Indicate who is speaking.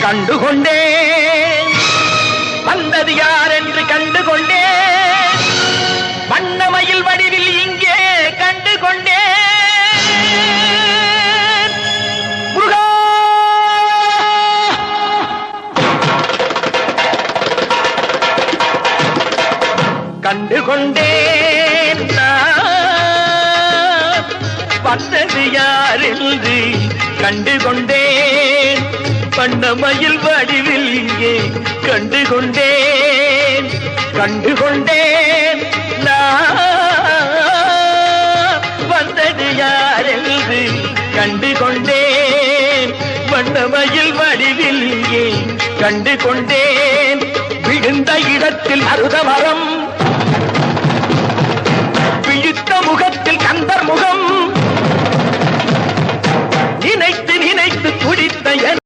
Speaker 1: கண்டுகொண்டேன் வந்தது யார் என்று கண்டுகொண்டேன் வண்ணமயில் வடிவில் இங்கே கண்டுகொண்டேன் முருகா கண்டுகொண்டேன் வந்தது யார் என்று கண்டுகொண்டேன் வண்ணமயில் வடிவில் இங்கே கண்டுகொண்டேன் கண்டுகொண்டேன் வந்தது யார் என்று கண்டுகொண்டேன் வண்ணமயில் வடிவில் இங்கே கண்டுகொண்டேன் விழுந்த இடத்தில் அருதமரம் விழித்த முகத்தில் கந்தர் முகம்